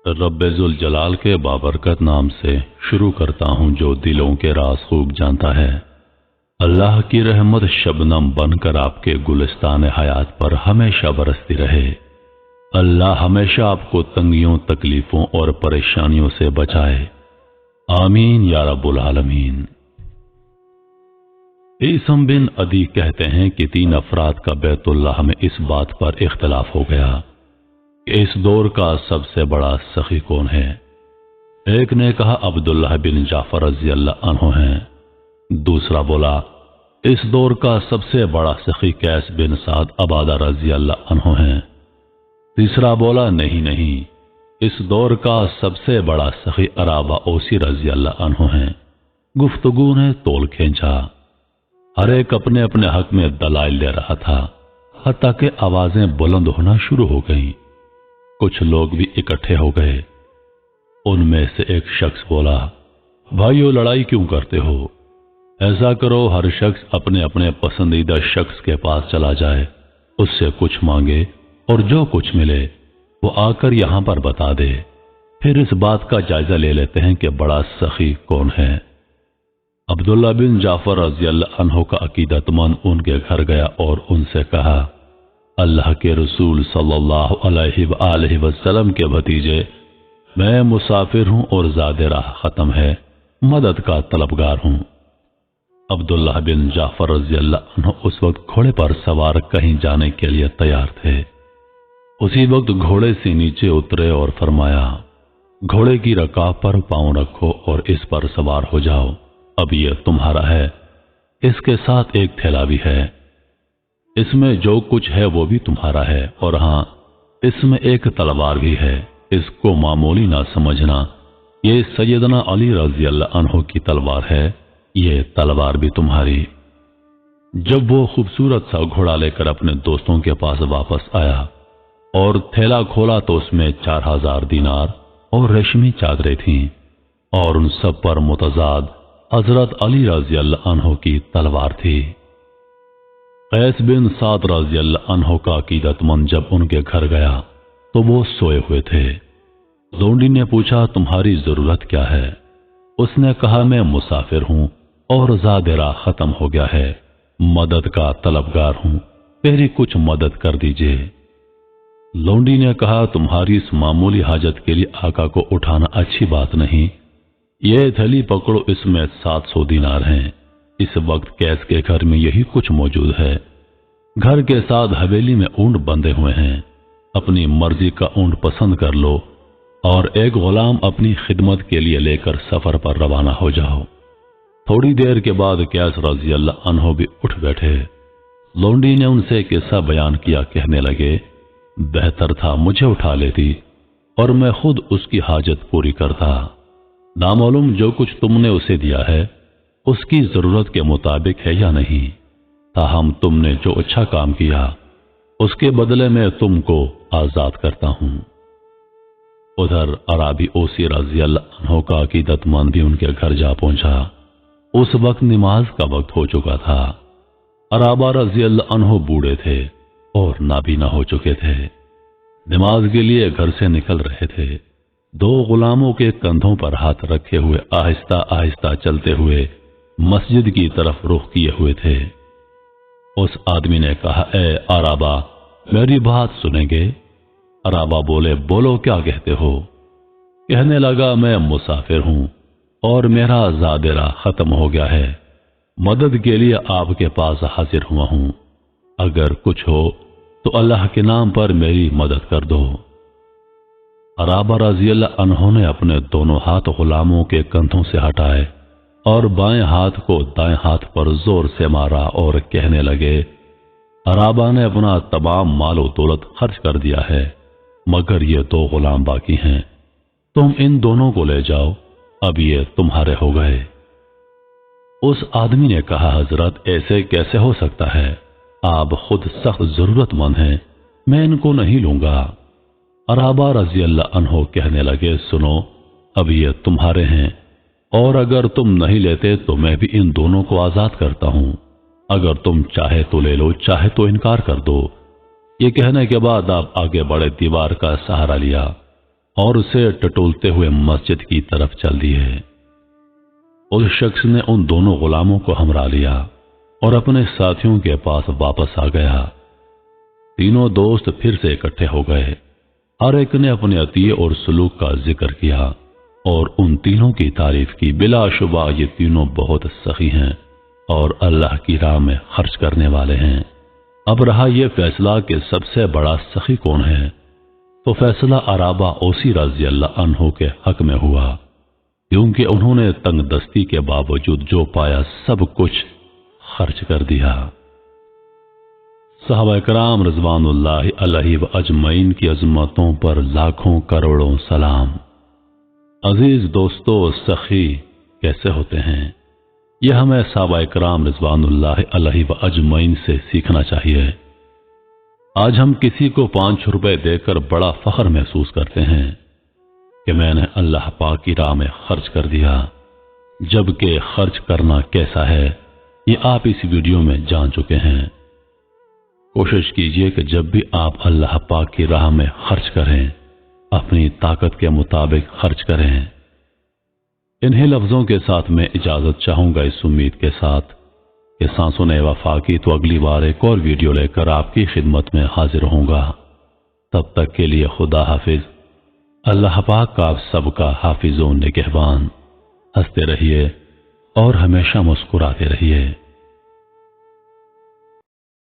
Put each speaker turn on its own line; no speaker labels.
رب ذوالجلال کے بابرکت نام سے شروع کرتا ہوں جو دلوں کے راز خوب جانتا ہے۔ اللہ کی رحمت شبنم بن کر آپ کے گلستان حیات پر ہمیشہ برستی رہے۔ اللہ ہمیشہ آپ کو تنگیوں، تکلیفوں اور پریشانیوں سے بچائے، آمین یا رب العالمین۔ عیسم بن عدی کہتے ہیں کہ 3 افراد کا بیت اللہ میں اس بات پر اختلاف ہو گیا کہ اس دور کا سب سے بڑا سخی کون ہے۔ ایک نے کہا عبداللہ بن جعفر رضی اللہ عنہ ہیں، دوسرا بولا اس دور کا سب سے بڑا سخی قیس بن سعد عبادہ رضی اللہ عنہ ہیں، تیسرا بولا نہیں، اس دور کا سب سے بڑا سخی عرابہ اوسی رضی اللہ عنہ ہیں۔ گفتگو نے طول کھینچا، ہر ایک اپنے اپنے حق میں دلائل دے رہا تھا، حتیٰ کہ آوازیں بلند ہونا شروع ہو گئیں۔ کچھ لوگ بھی اکٹھے ہو گئے۔ ان میں سے ایک شخص بولا، بھائیو لڑائی کیوں کرتے ہو؟ ایسا کرو ہر شخص اپنے اپنے پسندیدہ شخص کے پاس چلا جائے، اس سے کچھ مانگے اور جو کچھ ملے وہ آ کر یہاں پر بتا دے، پھر اس بات کا جائزہ لے لیتے ہیں کہ بڑا سخی کون ہے۔ عبداللہ بن جعفر رضی اللہ عنہ کا عقیدت مند ان کے گھر گیا اور ان سے کہا، اللہ کے رسول صلی اللہ علیہ وآلہ وسلم کے بھتیجے، میں مسافر ہوں اور زاد راہ ختم ہے، مدد کا طلبگار ہوں۔ عبداللہ بن جعفر رضی اللہ عنہ اس وقت گھوڑے پر سوار کہیں جانے کے لیے تیار تھے۔ اسی وقت گھوڑے سے نیچے اترے اور فرمایا، گھوڑے کی رکاب پر پاؤں رکھو اور اس پر سوار ہو جاؤ، اب یہ تمہارا ہے۔ اس کے ساتھ ایک تھیلا بھی ہے، اس میں جو کچھ ہے وہ بھی تمہارا ہے، اور ہاں اس میں ایک تلوار بھی ہے، اس کو معمولی نہ سمجھنا، یہ سیدنا علی رضی اللہ عنہ کی تلوار ہے، یہ تلوار بھی تمہاری۔ جب وہ خوبصورت سا گھوڑا لے کر اپنے دوستوں کے پاس واپس آیا اور تھیلا کھولا تو اس میں 4000 دینار اور ریشمی چادریں تھیں، اور ان سب پر متضاد حضرت علی رضی اللہ عنہ کی تلوار تھی۔ قیس بن سعد رضی اللہ عنہ کا عقیدت مند جب ان کے گھر گیا تو وہ سوئے ہوئے تھے۔ لونڈی نے پوچھا، تمہاری ضرورت کیا ہے؟ اس نے کہا، میں مسافر ہوں اور زاد راہ ختم ہو گیا ہے، مدد کا طلبگار ہوں، میری کچھ مدد کر دیجئے۔ لونڈی نے کہا، تمہاری اس معمولی حاجت کے لیے آقا کو اٹھانا اچھی بات نہیں، یہ تھیلی پکڑو، اس میں 700 دینار ہیں۔ اس وقت قیس کے گھر میں یہی کچھ موجود ہے۔ گھر کے ساتھ حویلی میں اونٹ بندھے ہوئے ہیں، اپنی مرضی کا اونٹ پسند کر لو اور ایک غلام اپنی خدمت کے لیے لے کر سفر پر روانہ ہو جاؤ۔ تھوڑی دیر کے بعد قیس رضی اللہ عنہ بھی اٹھ بیٹھے۔ لونڈی نے ان سے قصہ بیان کیا، کہنے لگے، بہتر تھا مجھے اٹھا لیتی اور میں خود اس کی حاجت پوری کرتا۔ نامعلوم جو کچھ تم نے اسے دیا ہے اس کی ضرورت کے مطابق ہے یا نہیں، تاہم تم نے جو اچھا کام کیا اس کے بدلے میں تم کو آزاد کرتا ہوں۔ ادھر عرابی اوسی رضی اللہ عنہ کا عقیدت مند بھی ان کے گھر جا پہنچا۔ اس وقت نماز کا وقت ہو چکا تھا۔ عرابہ رضی اللہ عنہ بوڑھے تھے اور نابینا ہو چکے تھے، نماز کے لیے گھر سے نکل رہے تھے۔ 2 غلاموں کے کندھوں پر ہاتھ رکھے ہوئے آہستہ آہستہ چلتے ہوئے مسجد کی طرف رخ کیے ہوئے تھے۔ اس آدمی نے کہا، اے عرابہ، میری بات سنیں گے؟ عرابہ بولے، بولو کیا کہتے ہو؟ کہنے لگا، میں مسافر ہوں اور میرا زاد راہ ختم ہو گیا ہے، مدد کے لیے آپ کے پاس حاضر ہوا ہوں، اگر کچھ ہو تو اللہ کے نام پر میری مدد کر دو۔ عرابہ رضی اللہ عنہ نے اپنے دونوں ہاتھ غلاموں کے کندھوں سے ہٹائے اور بائیں ہاتھ کو دائیں ہاتھ پر زور سے مارا اور کہنے لگے، عرابہ نے اپنا تمام مال و دولت خرچ کر دیا ہے، مگر یہ 2 غلام باقی ہیں، تم ان دونوں کو لے جاؤ، اب یہ تمہارے ہو گئے۔ اس آدمی نے کہا، حضرت ایسے کیسے ہو سکتا ہے؟ آپ خود سخت ضرورت مند ہیں، میں ان کو نہیں لوں گا۔ عرابہ رضی اللہ عنہ کہنے لگے، سنو، اب یہ تمہارے ہیں، اور اگر تم نہیں لیتے تو میں بھی ان دونوں کو آزاد کرتا ہوں، اگر تم چاہے تو لے لو، چاہے تو انکار کر دو۔ یہ کہنے کے بعد آپ آگے بڑھے، دیوار کا سہارا لیا اور اسے ٹٹولتے ہوئے مسجد کی طرف چل دیے۔ اس شخص نے ان دونوں غلاموں کو ہمراہ لیا اور اپنے ساتھیوں کے پاس واپس آ گیا۔ تینوں دوست پھر سے اکٹھے ہو گئے، ہر ایک نے اپنے عطیے اور سلوک کا ذکر کیا اور ان تینوں کی تعریف کی۔ بلا شبہ یہ تینوں بہت سخی ہیں اور اللہ کی راہ میں خرچ کرنے والے ہیں۔ اب رہا یہ فیصلہ کہ سب سے بڑا سخی کون ہے، تو فیصلہ عرابہ اوسی رضی اللہ عنہ کے حق میں ہوا، کیونکہ انہوں نے تنگ دستی کے باوجود جو پایا سب کچھ خرچ کر دیا۔ صحابہ کرام رضوان اللہ علیہ و اجمعین کی عظمتوں پر لاکھوں کروڑوں سلام۔ عزیز دوستو، سخی کیسے ہوتے ہیں یہ ہمیں صحابہ کرام رضوان اللہ علیہ و اجمعین سے سیکھنا چاہیے۔ آج ہم کسی کو 5 روپے دے کر بڑا فخر محسوس کرتے ہیں کہ میں نے اللہ پاک کی راہ میں خرچ کر دیا، جبکہ خرچ کرنا کیسا ہے یہ آپ اس ویڈیو میں جان چکے ہیں۔ کوشش کیجئے کہ جب بھی آپ اللہ پاک کی راہ میں خرچ کریں، اپنی طاقت کے مطابق خرچ کریں۔ انہی لفظوں کے ساتھ میں اجازت چاہوں گا، اس امید کے ساتھ کہ سانسوں نے وفا کی تو اگلی بار ایک اور ویڈیو لے کر آپ کی خدمت میں حاضر ہوں گا۔ تب تک کے لیے خدا حافظ۔ اللہ پاک کا آپ سب کا حافظ و نگہبان۔ ہنستے رہیے اور ہمیشہ مسکراتے رہیے۔